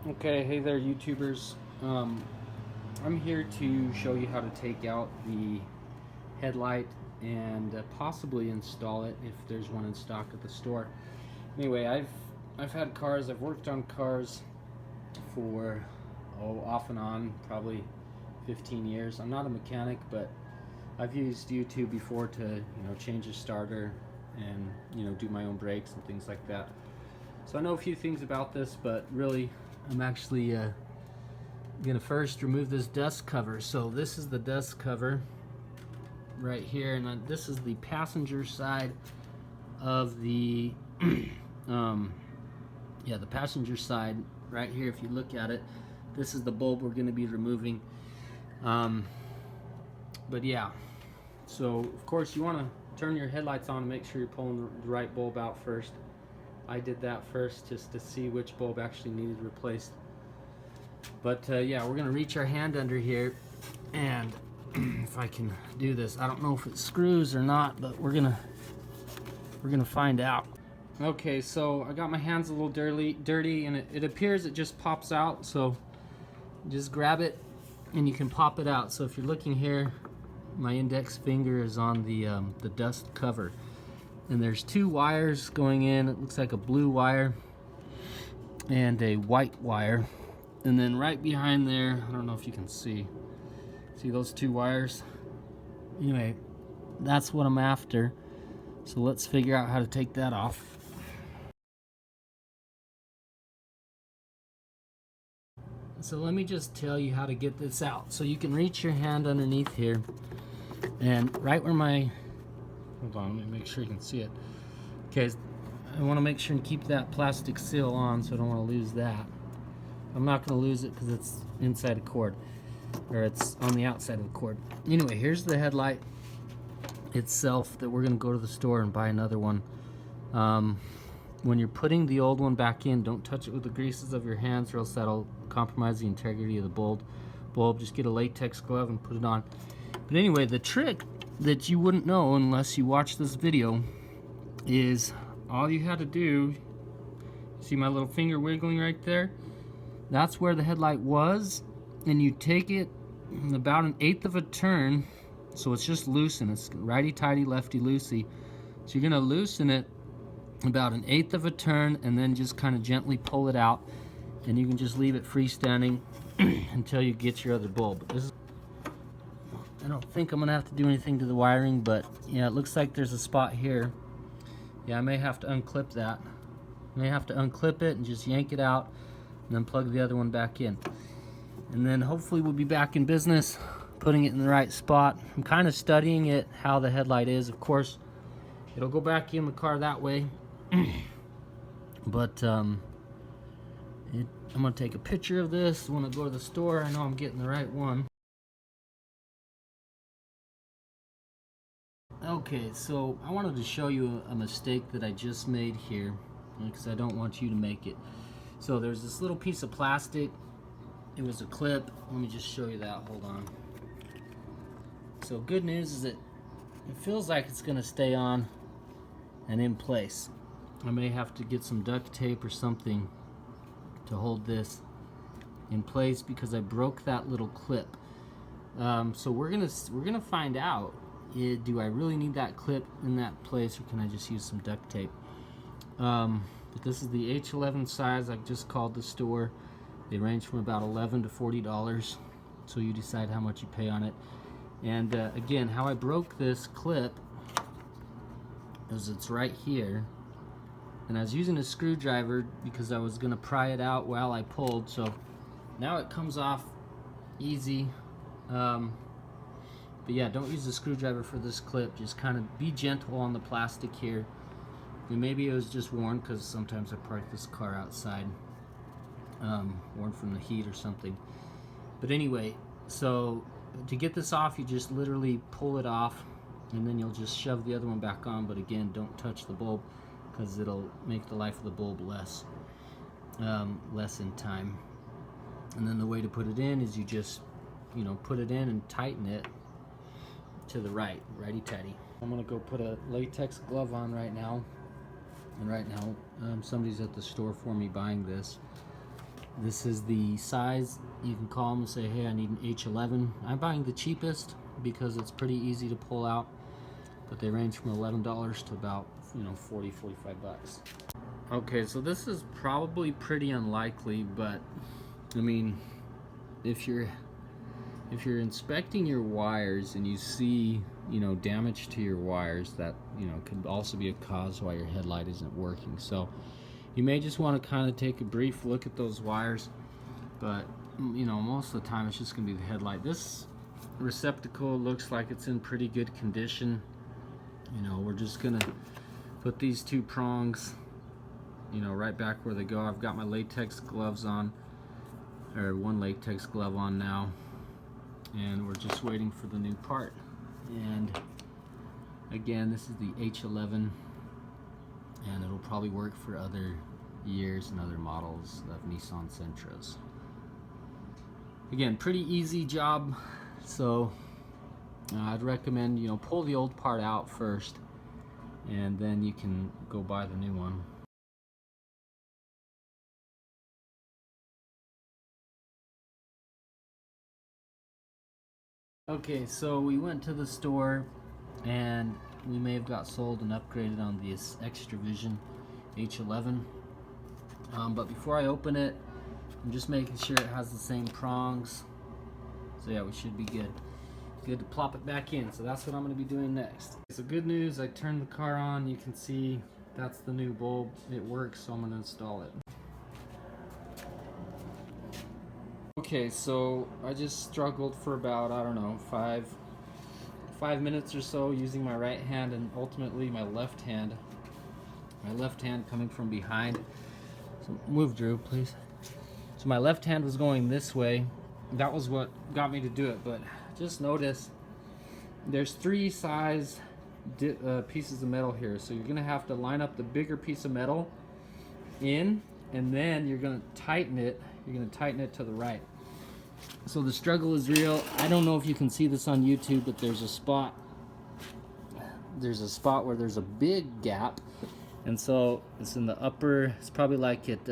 Okay, hey there, YouTubers. I'm here to show you how to take out the headlight and possibly install it if there's one in stock at the store. Anyway, I've had cars. I've worked on cars for off and on probably 15 years. I'm not a mechanic, but I've used YouTube before to change a starter and do my own brakes and things like that. So I know a few things about this, but really I'm actually gonna first remove this dust cover. So this is the dust cover right here, and this is the passenger side of the yeah, the passenger side right here. If you look at it, this is the bulb we're gonna be removing. But yeah, so of course you want to turn your headlights on and make sure you're pulling the right bulb out first. I did that first just to see which bulb actually needed replaced. But yeah, we're gonna reach our hand under here, and if I can do this, I don't know if it screws or not, but we're gonna find out. Okay, so I got my hands a little dirty, and it appears it just pops out. So just grab it, and you can pop it out. So if you're looking here, my index finger is on the dust cover, and there's two wires going in. It looks like a blue wire and a white wire, and then right behind there, I don't know if you can see those two wires. Anyway, that's what I'm after. So let's figure out how to take that off. So let me just tell you how to get this out. So you can reach your hand underneath here, and right where my, hold on, let me make sure you can see it. Okay, I want to make sure and keep that plastic seal on, so I don't want to lose that. I'm not going to lose it because it's inside a cord, or it's on the outside of the cord. Anyway, here's the headlight itself that we're going to go to the store and buy another one. When you're putting the old one back in, don't touch it with the greases of your hands, or else that'll compromise the integrity of the bulb. Just get a latex glove and put it on. But anyway, the trick that you wouldn't know unless you watch this video is all you had to do, see my little finger wiggling right there? That's where the headlight was, and you take it about 1/8 of a turn, so it's just loosen. It's righty-tighty, lefty-loosey. So you're gonna loosen it about 1/8 of a turn, and then just kind of gently pull it out, and you can just leave it freestanding until you get your other bulb. I don't think I'm gonna have to do anything to the wiring, but yeah, it looks like there's a spot here. Yeah, I may have to unclip that. I may have to unclip it and just yank it out, and then plug the other one back in. And then hopefully we'll be back in business, putting it in the right spot. I'm kind of studying it, how the headlight is. Of course, it'll go back in the car that way. But I'm gonna take a picture of this when I go to the store. I know I'm getting the right one. Okay, so I wanted to show you a mistake that I just made here, because I don't want you to make it. So there's this little piece of plastic. It was a clip. Let me just show you that. Hold on. So good news is that it feels like it's gonna stay on and in place. I may have to get some duct tape or something to hold this in place because I broke that little clip. So we're gonna find out. Do I really need that clip in that place, or can I just use some duct tape? But this is the H11 size. I just called the store. They range from about $11 to $40, so you decide how much you pay on it. And again, how I broke this clip is it's right here, and I was using a screwdriver because I was gonna pry it out while I pulled. So now it comes off easy. But yeah, don't use the screwdriver for this clip. Just kind of be gentle on the plastic here. And maybe it was just worn because sometimes I park this car outside, worn from the heat or something. But anyway, so to get this off, you just literally pull it off, and then you'll just shove the other one back on. But again, don't touch the bulb because it'll make the life of the bulb less in time. And then the way to put it in is you just put it in and tighten it to the righty-tighty. I'm gonna go put a latex glove on right now, and right now somebody's at the store for me buying this, This is the size. You can call them and say, hey, I need an H11. I'm buying the cheapest because it's pretty easy to pull out, but they range from $11 to about, you know, 40, 45 bucks. Okay, so this is probably pretty unlikely, but I mean, if you're inspecting your wires and you see, you know, damage to your wires, that, you know, could also be a cause why your headlight isn't working. So you may just want to kind of take a brief look at those wires, but you know, most of the time it's just gonna be the headlight. This receptacle looks like it's in pretty good condition. You know, we're just gonna put these two prongs, you know, right back where they go. I've got my latex gloves on, or one latex glove on now, and we're just waiting for the new part. And again, this is the H11, and it'll probably work for other years and other models of Nissan Sentras. Again, pretty easy job, so I'd recommend, you know, pull the old part out first, and then you can go buy the new one. Okay, so we went to the store and we may have got sold and upgraded on this Extravision H11. But before I open it, I'm just making sure it has the same prongs. So yeah, we should be good. Good to plop it back in. So that's what I'm going to be doing next. So good news, I turned the car on. You can see that's the new bulb. It works, so I'm going to install it. Okay, so I just struggled for about, I don't know, five minutes or so using my right hand and ultimately my left hand coming from behind. So move, Drew, please. So my left hand was going this way. That was what got me to do it, but just notice there's three size pieces of metal here. So you're gonna have to line up the bigger piece of metal in, and then you're gonna tighten it. You're gonna tighten it to the right. So the struggle is real. I don't know if you can see this on YouTube, but there's a spot where there's a big gap, and so it's in the upper, it's probably like at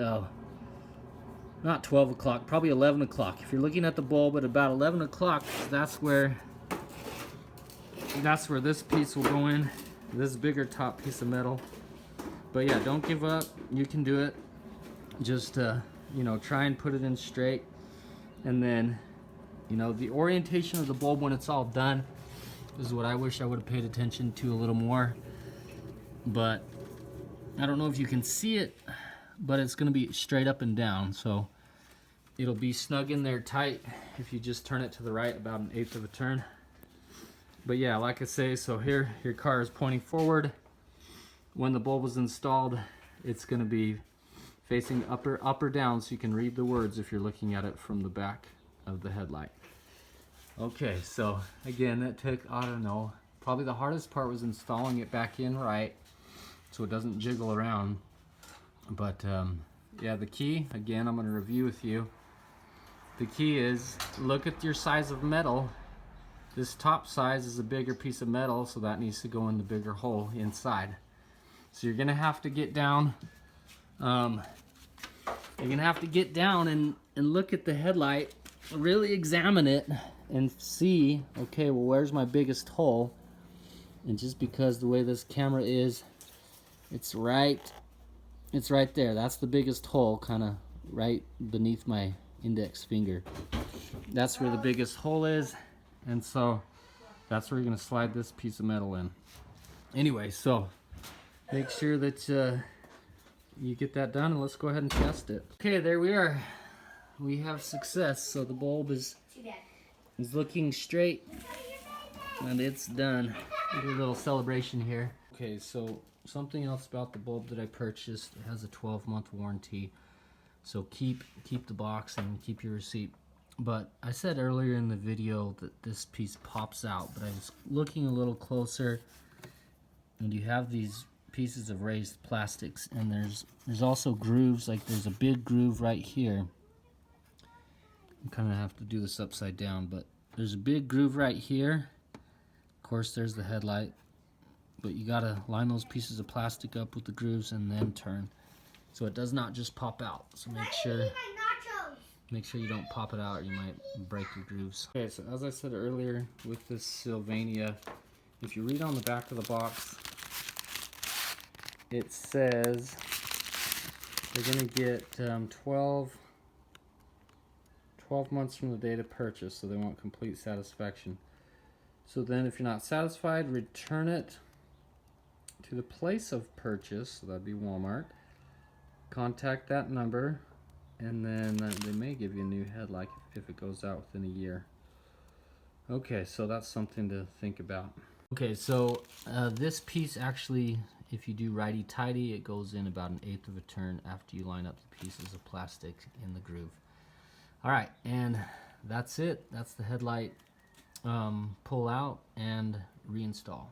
not 12 o'clock, probably 11 o'clock. If you're looking at the bulb at about 11 o'clock, that's where this piece will go in, this bigger top piece of metal. But yeah, don't give up. You can do it. Just you know, try and put it in straight, and then, you know, the orientation of the bulb when it's all done is what I wish I would have paid attention to a little more. But I don't know if you can see it, but it's going to be straight up and down, so it'll be snug in there tight if you just turn it to the right about 1/8 of a turn. But yeah, like I say, so here your car is pointing forward. When the bulb was installed, it's going to be facing up or down, so you can read the words if you're looking at it from the back of the headlight. Okay, so again, that took, I don't know, probably the hardest part was installing it back in right so it doesn't jiggle around. But yeah, the key, again, I'm going to review with you. The key is, look at your size of metal. This top size is a bigger piece of metal, so that needs to go in the bigger hole inside. So you're going to have to get down. You're going to have to get down and look at the headlight, really examine it, and see, okay, well, where's my biggest hole? And just because the way this camera is, it's right there. That's the biggest hole, kind of right beneath my index finger. That's where the biggest hole is, and so that's where you're going to slide this piece of metal in. Anyway, so make sure that you get that done, and let's go ahead and test it. Okay, there we are. We have success. So the bulb is looking straight, and it's done. Do a little celebration here. Okay, so something else about the bulb that I purchased, it has a 12-month warranty. So keep the box and keep your receipt. But I said earlier in the video that this piece pops out, but I was looking a little closer, and you have these pieces of raised plastics, and there's also grooves. Like there's a big groove right here. I'm kind of have to do this upside down, but there's a big groove right here. Of course, there's the headlight, but you gotta line those pieces of plastic up with the grooves and then turn, so it does not just pop out. So make sure Make sure you don't pop it out or you might break your grooves. Okay, so as I said earlier with this Sylvania, if you read on the back of the box, it says they're going to get 12 months from the date of purchase, so they want complete satisfaction. So then if you're not satisfied, return it to the place of purchase, so that'd be Walmart. Contact that number, and then they may give you a new headlight if it goes out within a year. Okay, so that's something to think about. Okay, so this piece actually, if you do righty-tighty, it goes in about 1/8 of a turn after you line up the pieces of plastic in the groove. All right, and that's it. That's the headlight pull out and reinstall.